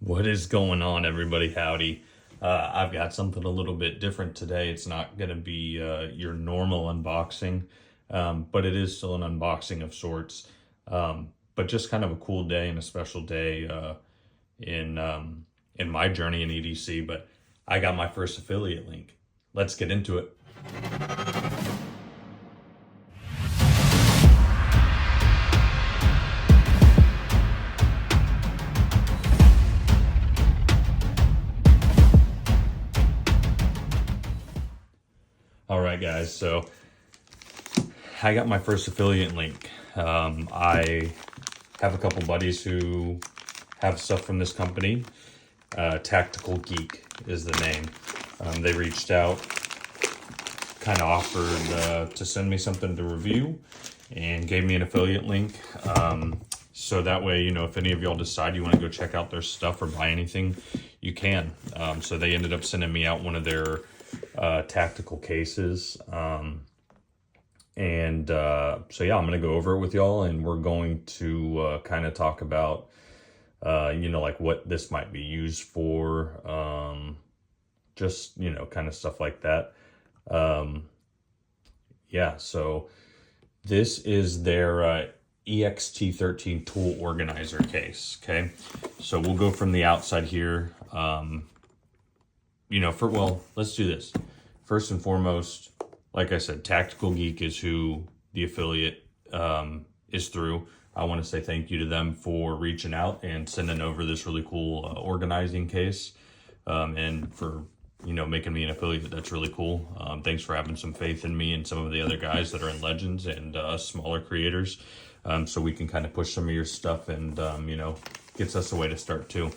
What is going on, everybody? Howdy. I've got something a little bit different today. It's not going to be your normal unboxing, but it is still an unboxing of sorts. But just kind of a cool day and a special day in my journey in EDC. But I got my first affiliate link. Let's get into it. All right, guys, so I got my first affiliate link. I have a couple buddies who have stuff from this company. Tacticalgeek is the name. They reached out, kind of offered to send me something to review and gave me an affiliate link. So that way, you know, if any of y'all decide you want to go check out their stuff or buy anything, you can. So they ended up sending me out one of their tactical cases. So yeah, I'm going to go over it with y'all, and we're going to kind of talk about, you know, like what this might be used for, just, you know, kind of stuff like that. Yeah, so this is their EXT13 Tool Organizer case, okay? So we'll go from the outside here. You know, well, let's do this. First and foremost, like I said, Tacticalgeek is who the affiliate is through. I want to say thank you to them for reaching out and sending over this really cool organizing case, and for, you know, making me an affiliate. That's really cool. Thanks for having some faith in me and some of the other guys that are in Legends and smaller creators, so we can kind of push some of your stuff and, you know, gets us a way to start too.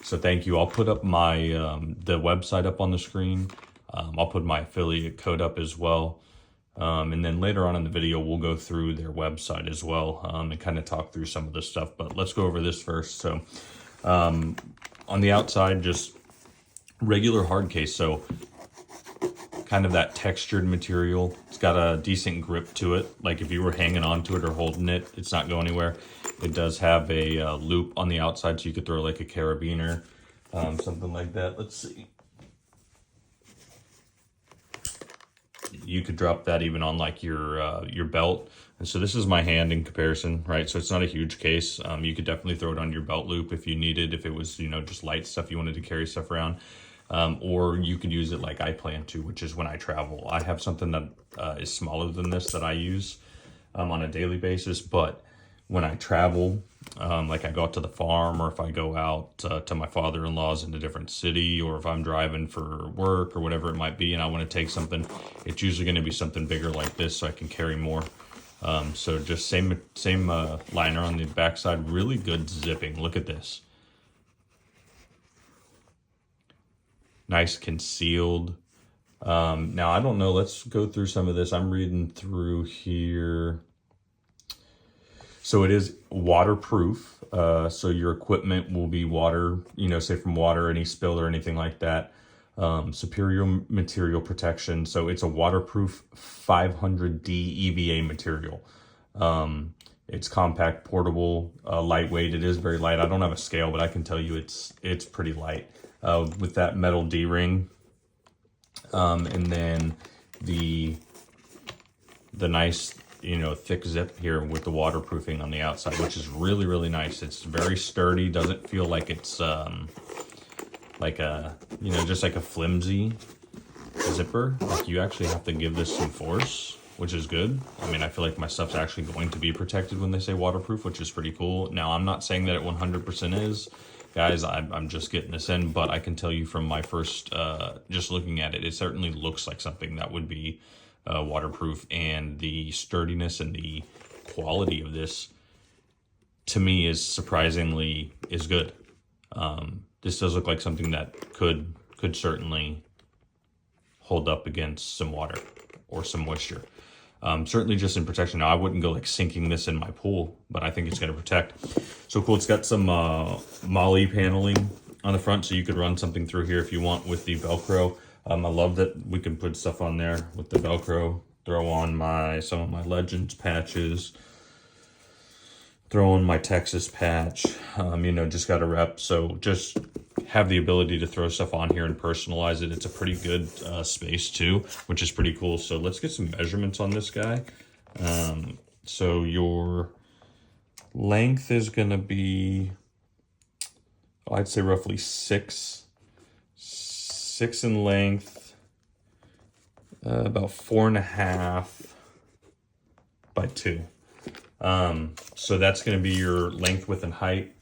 So thank you. I'll put up my the website up on the screen. I'll put my affiliate code up as well. And then later on in the video, we'll go through their website as well, and kind of talk through some of the stuff. But let's go over this first. So on the outside, just regular hard case. So kind of that textured material. It's got a decent grip to it. Like if you were hanging on to it or holding it, it's not going anywhere. It does have a loop on the outside, so you could throw like a carabiner, something like that. Let's see. You could drop that even on like your belt. And so this is my hand in comparison, right? So it's not a huge case. You could definitely throw it on your belt loop if you needed, if it was, you know, just light stuff, you wanted to carry stuff around. Or you could use it like I plan to, which is when I travel. I have something that is smaller than this that I use on a daily basis, but when I travel, like I go out to the farm, or if I go out to my father-in-law's in a different city, or if I'm driving for work or whatever it might be, and I want to take something, it's usually going to be something bigger like this so I can carry more. So just same liner on the backside, really good zipping. Look at this. Nice concealed. Now, I don't know. Let's go through some of this. I'm reading through here. So it is waterproof. So your equipment will be water, you know, say from water, any spill or anything like that. Superior material protection. So it's a waterproof 500D EVA material. It's compact, portable, lightweight. It is very light. I don't have a scale, but I can tell you it's pretty light. With that metal D-ring, and then the nice, you know, thick zip here with the waterproofing on the outside, which is really, really nice. It's very sturdy. Doesn't feel like it's like a, you know, just like a flimsy zipper. Like you actually have to give this some force, which is good. I mean, I feel like my stuff's actually going to be protected when they say waterproof, which is pretty cool. Now, I'm not saying that it 100% is. Guys, I'm just getting this in, but I can tell you from my first, just looking at it, it certainly looks like something that would be waterproof, and the sturdiness and the quality of this, to me, is surprisingly good. This does look like something that could certainly hold up against some water or some moisture. Certainly just in protection. Now, I wouldn't go like sinking this in my pool, but I think it's going to protect. So cool. It's got some Molly paneling on the front, so you could run something through here if you want with the Velcro. I love that we can put stuff on there with the Velcro. Throw on some of my Legends patches. throw in my Texas patch, you know, just got a rep. So just have the ability to throw stuff on here and personalize it. It's a pretty good space too, which is pretty cool. So let's get some measurements on this guy. So your length is going to be, I'd say roughly six in length, about 4.5 by 2. So that's going to be your length, width, and height.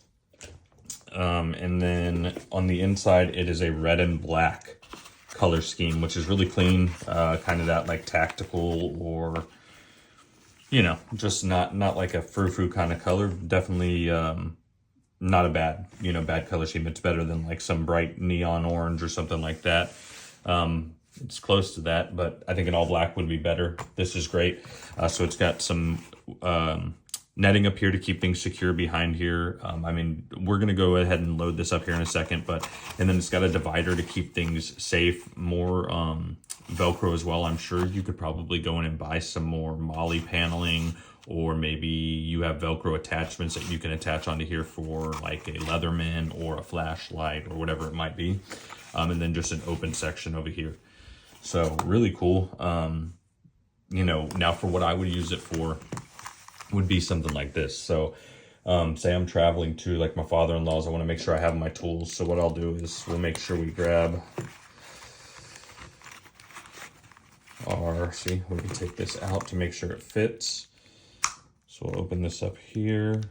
And then on the inside, it is a red and black color scheme, which is really clean, kind of that like tactical, or, you know, just not like a frou-frou kind of color. Definitely not a bad, you know, bad color scheme. It's better than like some bright neon orange or something like that. It's close to that, but I think an all black would be better. This is great. So it's got some netting up here to keep things secure behind here. I mean, we're going to go ahead and load this up here in a second, and then it's got a divider to keep things safe, more Velcro as well. I'm sure you could probably go in and buy some more Molly paneling, or maybe you have Velcro attachments that you can attach onto here for like a Leatherman or a flashlight or whatever it might be. And then just an open section over here. So really cool. You know, now for what I would use it for would be something like this. So say I'm traveling to like my father-in-law's, I want to make sure I have my tools. So what I'll do is we'll make sure we grab we can take this out to make sure it fits. So we'll open this up here.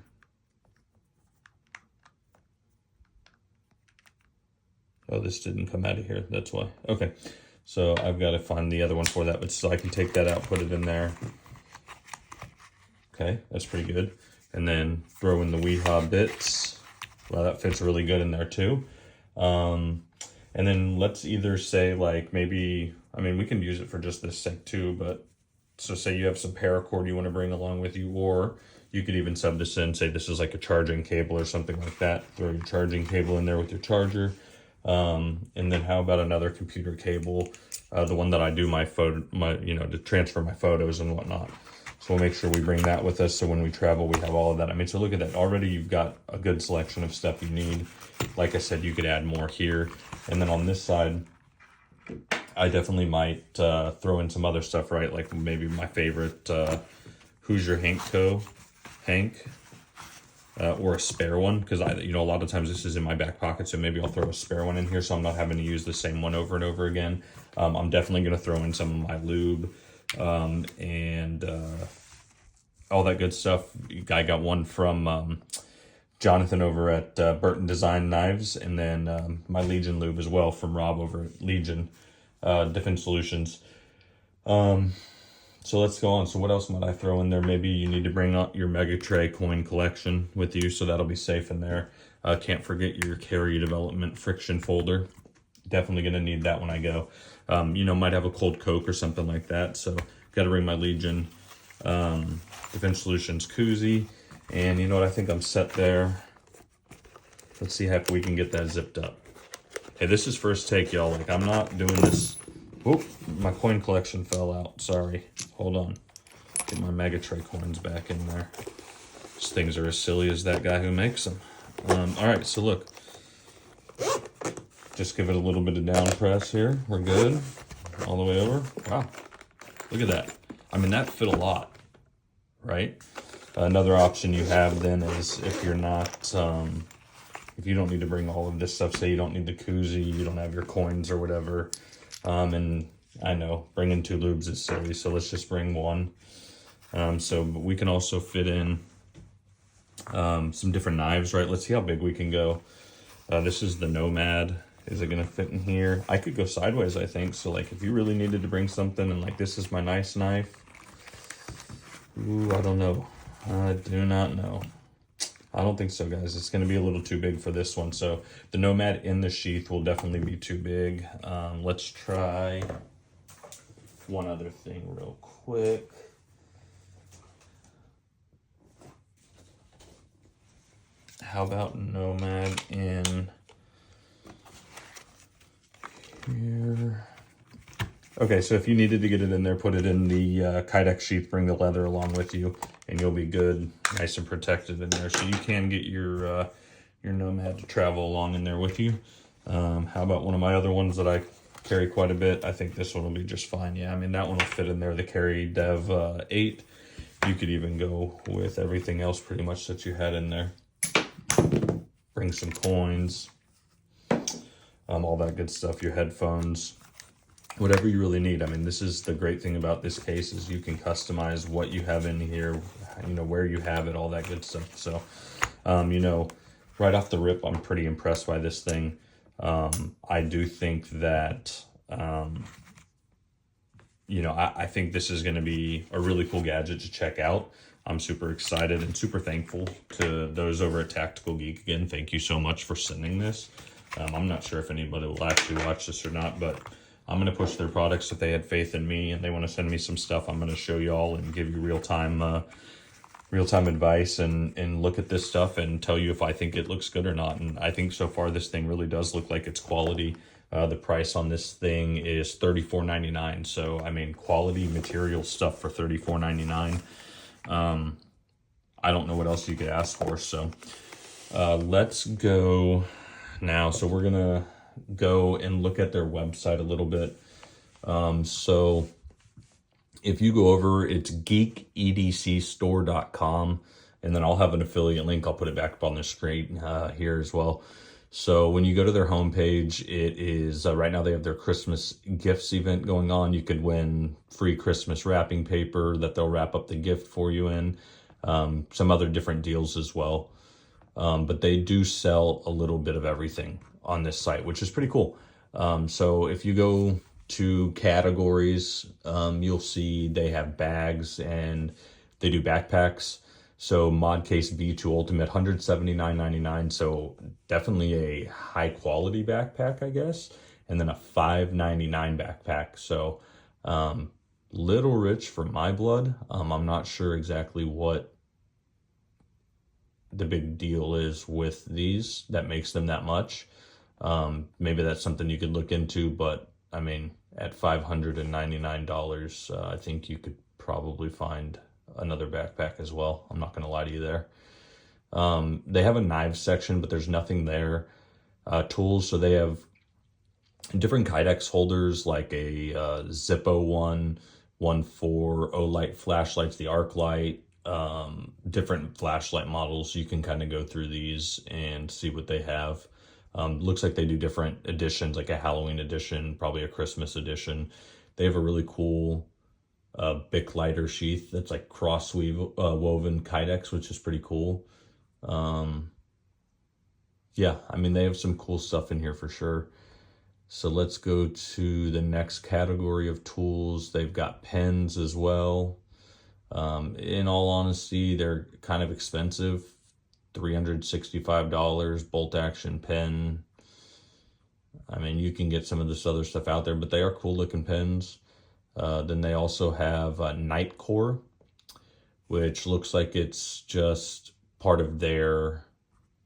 Oh, this didn't come out of here, that's why. Okay, so I've got to find the other one for that, but so I can take that out, put it in there. Okay, that's pretty good. And then throw in the Weehaw bits. Well, that fits really good in there too. And then let's either say like maybe, I mean, we can use it for just this sake too, but so say you have some paracord you want to bring along with you, or you could even sub this in, say this is like a charging cable or something like that. Throw your charging cable in there with your charger. And then how about another computer cable, the one that I do my you know, to transfer my photos and whatnot. So we'll make sure we bring that with us, so when we travel, we have all of that. I mean, so look at that. Already you've got a good selection of stuff you need. Like I said, you could add more here. And then on this side, I definitely might throw in some other stuff, right? Like maybe my favorite Who's Your Hank Co. Hank. Or a spare one, because you know, a lot of times this is in my back pocket, so maybe I'll throw a spare one in here so I'm not having to use the same one over and over again. I'm definitely going to throw in some of my lube and all that good stuff. I got one from Jonathan over at Burton Design Knives, and then my Legion lube as well from Rob over at Legion Defense Solutions. So let's go on. So what else might I throw in there? Maybe you need to bring out your Mega Tray coin collection with you, so that'll be safe in there. Can't forget your Carry Development friction folder. Definitely going to need that when I go. You know, might have a cold Coke or something like that. So got to bring my Legion Defense Solutions koozie. And you know what? I think I'm set there. Let's see if we can get that zipped up. Hey, this is first take, y'all. Like, I'm not doing this. Whoop, my coin collection fell out. Sorry. Hold on. Get my Mega Tray coins back in there. These things are as silly as that guy who makes them. All right, so look. Just give it a little bit of down press here. We're good. All the way over. Wow. Look at that. I mean, that fit a lot, right? Another option you have then is if you're not, if you don't need to bring all of this stuff, say you don't need the koozie, you don't have your coins or whatever. And I know bringing 2 lubes is silly, so let's just bring one. So we can also fit in some different knives, right? Let's see how big we can go. This is the Nomad. Is it gonna fit in here? I could go sideways, I think. So like if you really needed to bring something and like this is my nice knife. Ooh, I don't know. I do not know. I don't think so, guys. It's going to be a little too big for this one. So the Nomad in the sheath will definitely be too big. Let's try one other thing real quick. How about Nomad in here? Okay, so if you needed to get it in there, put it in the Kydex sheath, bring the leather along with you. and you'll be good, nice and protected in there. So you can get your Nomad to travel along in there with you. How about one of my other ones that I carry quite a bit? I think this one will be just fine. Yeah, I mean, that one will fit in there, the Carry Dev 8. You could even go with everything else pretty much that you had in there. Bring some coins, all that good stuff, your headphones, whatever you really need. I mean, this is the great thing about this case is you can customize what you have in here, you know, where you have it, all that good stuff. So, you know, right off the rip, I'm pretty impressed by this thing. I do think that, you know, I think this is going to be a really cool gadget to check out. I'm super excited and super thankful to those over at Tactical Geek. Again, thank you so much for sending this. I'm not sure if anybody will actually watch this or not, but I'm going to push their products. If they had faith in me and they want to send me some stuff, I'm going to show you all and give you real-time advice and look at this stuff and tell you if I think it looks good or not. And I think so far this thing really does look like it's quality. The price on this thing is $34.99. So, I mean, quality material stuff for $34.99. I don't know what else you could ask for. So, let's go now. So we're going to go and look at their website a little bit. So if you go over, it's geekEDCstore.com, and then I'll have an affiliate link. I'll put it back up on the screen here as well. So when you go to their homepage, it is right now they have their Christmas gifts event going on. You could win free Christmas wrapping paper that they'll wrap up the gift for you in. Some other different deals as well. But they do sell a little bit of everything on this site, which is pretty cool. So if you go to categories, you'll see they have bags and they do backpacks. So Mod Case V2 Ultimate, $179.99. So definitely a high quality backpack, I guess. And then a $5.99 backpack. So little rich for my blood. I'm not sure exactly what the big deal is with these that makes them that much. Maybe that's something you could look into, but I mean, at $599, I think you could probably find another backpack as well. I'm not going to lie to you there. They have a knives section, but there's nothing there. Tools, so they have different Kydex holders, like a Zippo one for Olight flashlights, the arc light, different flashlight models. You can kind of go through these and see what they have. Looks like they do different editions, like a Halloween edition, probably a Christmas edition. They have a really cool Bic lighter sheath that's like cross woven Kydex, which is pretty cool. Yeah, I mean, they have some cool stuff in here for sure. So let's go to the next category of tools. They've got pens as well. In all honesty, they're kind of expensive. $365 bolt action pen. I mean, you can get some of this other stuff out there, but they are cool looking pens. Then they also have Nightcore, which looks like it's just part of their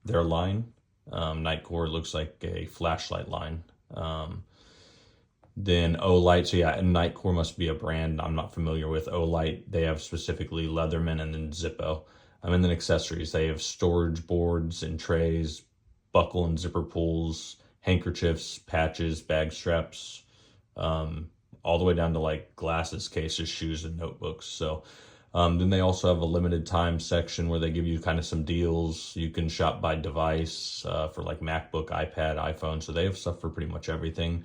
line. Nightcore looks like a flashlight line. Then Olight, so yeah, and Nightcore must be a brand I'm not familiar with. Olight, they have specifically Leatherman and then Zippo. And then accessories, they have storage boards and trays, buckle and zipper pulls, handkerchiefs, patches, bag straps, all the way down to like glasses, cases, shoes, and notebooks. So then they also have a limited time section where they give you kind of some deals. You can shop by device for like MacBook, iPad, iPhone. So they have stuff for pretty much everything.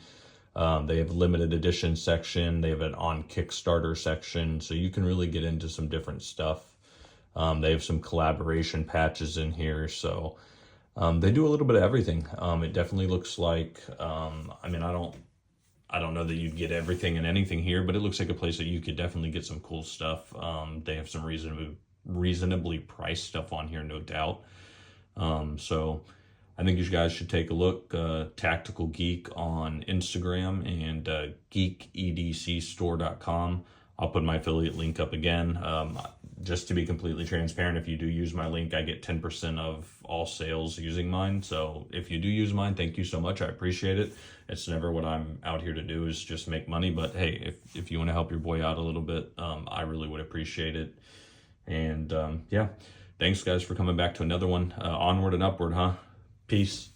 They have a limited edition section. They have an on Kickstarter section. So you can really get into some different stuff. They have some collaboration patches in here. So they do a little bit of everything. It definitely looks like, I mean, I don't know that you'd get everything and anything here, but it looks like a place that you could definitely get some cool stuff. They have some reasonably priced stuff on here, no doubt. So I think you guys should take a look. Tactical Geek on Instagram and geekedcstore.com. I'll put my affiliate link up again. Just to be completely transparent, if you do use my link, I get 10% of all sales using mine. So if you do use mine, thank you so much. I appreciate it. It's never what I'm out here to do, is just make money. But hey, if you want to help your boy out a little bit, I really would appreciate it. And yeah, thanks guys for coming back to another one. Onward and upward, huh? Peace.